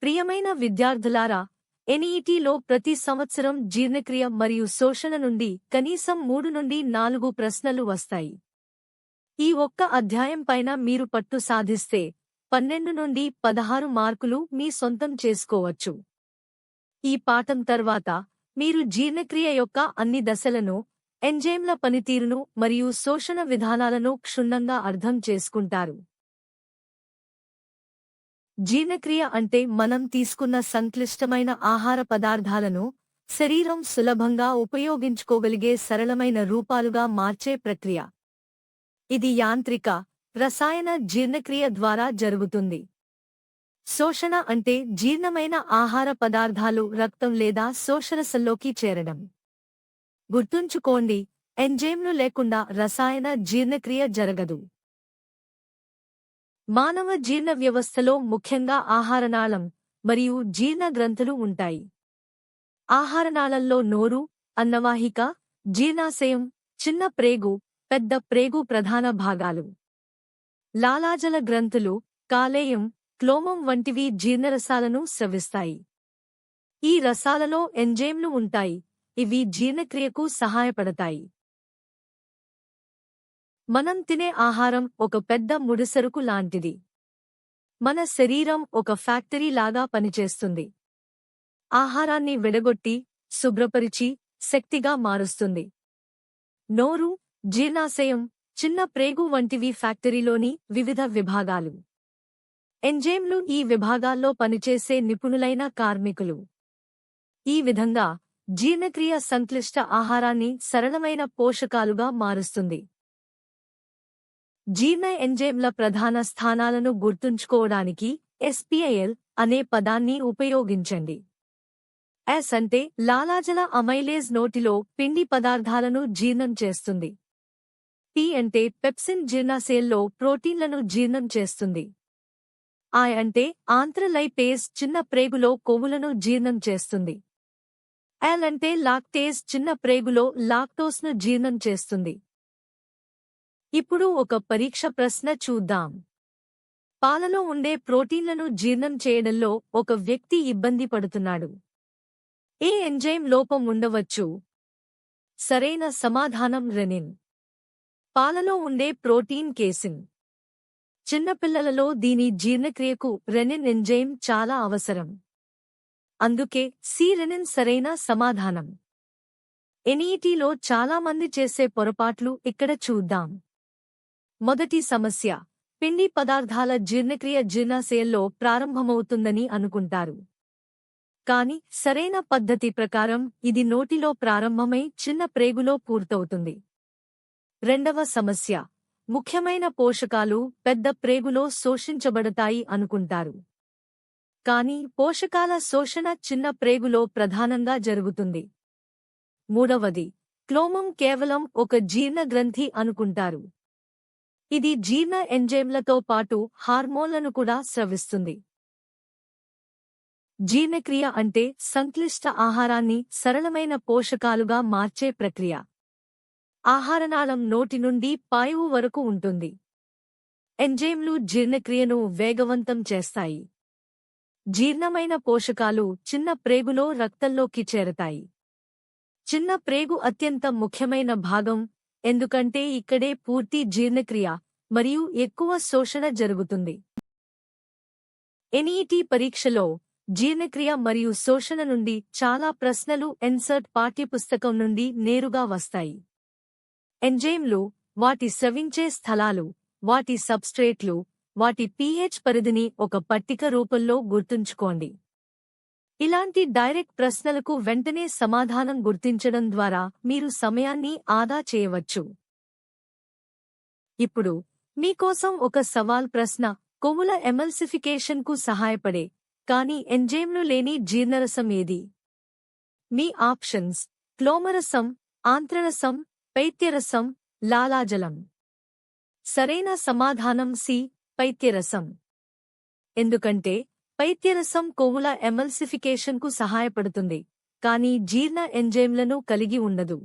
ప్రియమైన విద్యార్థులారా, ఎన్ఈటీలో ప్రతి సంవత్సరం జీర్ణక్రియ మరియు శోషణ నుండి కనీసం 3 నుండి 4 ప్రశ్నలు వస్తాయి. ఈ ఒక్క అధ్యాయం పైన మీరు పట్టు సాధిస్తే 12 నుండి 16 మార్కులు మీ సొంతం చేసుకోవచ్చు. ఈ పాఠం తర్వాత మీరు జీర్ణక్రియ యొక్క అన్ని దశలను, ఎంజైమ్ల పనితీరును మరియు శోషణ విధానాలను క్షుణ్ణంగా అర్థం చేసుకుంటారు. జీర్ణక్రియ అంటే మనం తీసుకున్న సంక్లిష్టమైన ఆహార పదార్థాలను శరీరం సులభంగా ఉపయోగించుకోగలిగే సరళమైన రూపాలుగా మార్చే ప్రక్రియ. ఇది యాంత్రిక, రసాయన జీర్ణక్రియ ద్వారా జరుగుతుంది. శోషణ అంటే జీర్ణమైన ఆహార పదార్థాలు రక్తం లేదా శోషరసంలోకి చేరడం. గుర్తుంచుకోండి, ఎంజైమ్లు లేకుండా రసాయన జీర్ణక్రియ జరగదు. మానవ జీర్ణ వ్యవస్థలో ముఖ్యంగా ఆహారనాళం మరియు జీర్ణ గ్రంథులు ఉంటాయి. ఆహారనాళంలో నోరు, అన్నవాహిక, జీర్ణాశయం, చిన్న ప్రేగు, పెద్ద ప్రేగు ప్రధాన భాగాలు. లాలాజల గ్రంథులు, కాలేయం, క్లోమం వంటివి జీర్ణరసాలను స్రవిస్తాయి. ఈ రసాలలో ఎంజైమ్లు ఉంటాయి, ఇవి జీర్ణక్రియకు సహాయపడతాయి. మనం తినే ఆహారం ఒక పెద్ద ముడిసరుకు లాంటిది. మన శరీరం ఒక ఫ్యాక్టరీ లాగా పనిచేస్తుంది. ఆహారాన్ని విడగొట్టి, శుభ్రపరిచి, శక్తిగా మారుస్తుంది. నోరు, జీర్ణాశయం, చిన్న ప్రేగు వంటివి ఫ్యాక్టరీలోని వివిధ విభాగాలు. ఎంజైమ్లు ఈ విభాగాల్లో పనిచేసే నిపుణులైన కార్మికులు. ఈ విధంగా జీర్ణక్రియ సంక్లిష్ట ఆహారాన్ని సరళమైన పోషకాలుగా మారుస్తుంది. జీర్ణ ఎంజైమ్ల ప్రధాన స్థానాలను గుర్తుంచుకోవడానికి ఎస్పిఐఎల్ అనే పదాన్ని ఉపయోగించండి. ఎస్ అంటే లాలాజల అమైలేజ్ నోటిలో పిండి పదార్థాలను జీర్ణం చేస్తుంది. పి అంటే పెప్సిన్ జీర్ణాశయంలో ప్రోటీన్లను జీర్ణం చేస్తుంది. ఐ అంటే ఆంత్రలైపేజ్ చిన్న ప్రేగులో కొవ్వులను జీర్ణం చేస్తుంది. ఎల్ అంటే లాక్టేజ్ చిన్న ప్రేగులో లాక్టోస్ను జీర్ణం చేస్తుంది. ఇప్పుడు ఒక పరీక్ష ప్రశ్న చూద్దాం. పాలలో ఉండే ప్రోటీన్లను జీర్ణం చేయడంలో ఒక వ్యక్తి ఇబ్బంది పడుతున్నాడు. ఏ ఎంజైమ్ లోపం ఉండవచ్చు? సరైన సమాధానం రెనిన్. పాలలో ఉండే ప్రోటీన్ కేసిన్. చిన్నపిల్లలలో దీని జీర్ణక్రియకు రెనిన్ ఎంజైమ్ చాలా అవసరం. అందుకే సి రెనిన్ సరైన సమాధానం. ఎన్ఈటీలో చాలామంది చేసే పొరపాట్లు ఇక్కడ చూద్దాం. మొదటి సమస్య, పిండి పదార్థాల జీర్ణక్రియ జీర్ణాశయంలో ప్రారంభమవుతుందని అనుకుంటారు. కాని సరైన పద్ధతి ప్రకారం ఇది నోటిలో ప్రారంభమై చిన్న ప్రేగులో పూర్తవుతుంది. రెండవ సమస్య, ముఖ్యమైన పోషకాలు పెద్ద ప్రేగులో శోషించబడతాయి అనుకుంటారు. కాని పోషకాల శోషణ చిన్న ప్రేగులో ప్రధానంగా జరుగుతుంది. మూడవది, క్లోమం కేవలం ఒక జీర్ణ గ్రంథి అనుకుంటారు. ఇది జీర్ణ ఎంజైమ్లతో పాటు హార్మోన్లను కూడా స్రవిస్తుంది. జీర్ణక్రియ అంటే సంక్లిష్ట ఆహారాన్ని సరళమైన పోషకాలుగా మార్చే ప్రక్రియ. ఆహారనాళం నోటి నుండి పాయువు వరకు ఉంటుంది. ఎంజైమ్లు జీర్ణక్రియను వేగవంతం చేస్తాయి. జీర్ణమైన పోషకాలు చిన్న ప్రేగులో రక్తంలోకి చేరతాయి. చిన్న ప్రేగు అత్యంత ముఖ్యమైన భాగం, ఎందుకంటే ఇక్కడే పూర్తి జీర్ణక్రియ మరియు ఎక్కువ శోషణ జరుగుతుంది. ఎన్ఈటీ పరీక్షలో జీర్ణక్రియ మరియు శోషణ నుండి చాలా ప్రశ్నలు ఎన్సర్ట్ పాఠ్యపుస్తకం నుండి నేరుగా వస్తాయి. ఎంజైమ్లు, వాటి స్రవించే స్థలాలు, వాటి సబ్స్ట్రేట్లు, వాటి pH పరిధిని ఒక పట్టిక రూపంలో గుర్తుంచుకోండి. ఇలాంటి డైరెక్ట్ ప్రశ్నలకు వెంటనే సమాధానం గుర్తించడం ద్వారా మీరు సమయాన్ని ఆదా చేయవచ్చు. ఇప్పుడు మీకోసం ఒక సవాల్ ప్రశ్న. కొవ్వుల ఎమల్సిఫికేషన్కు సహాయపడే కానీ ఎంజైమ్లు లేని జీర్ణరసం ఏది? మీ ఆప్షన్స్: క్లోమరసం, ఆంత్రరసం, పైత్యరసం, లాలాజలం. సరైన సమాధానం సి, పైత్యరసం. ఎందుకంటే పైత్యరసం కొవ్వుల ఎమల్సిఫికేషన్కు సహాయపడుతుంది, కానీ జీర్ణ ఎంజైమ్లను కలిగి ఉండదు.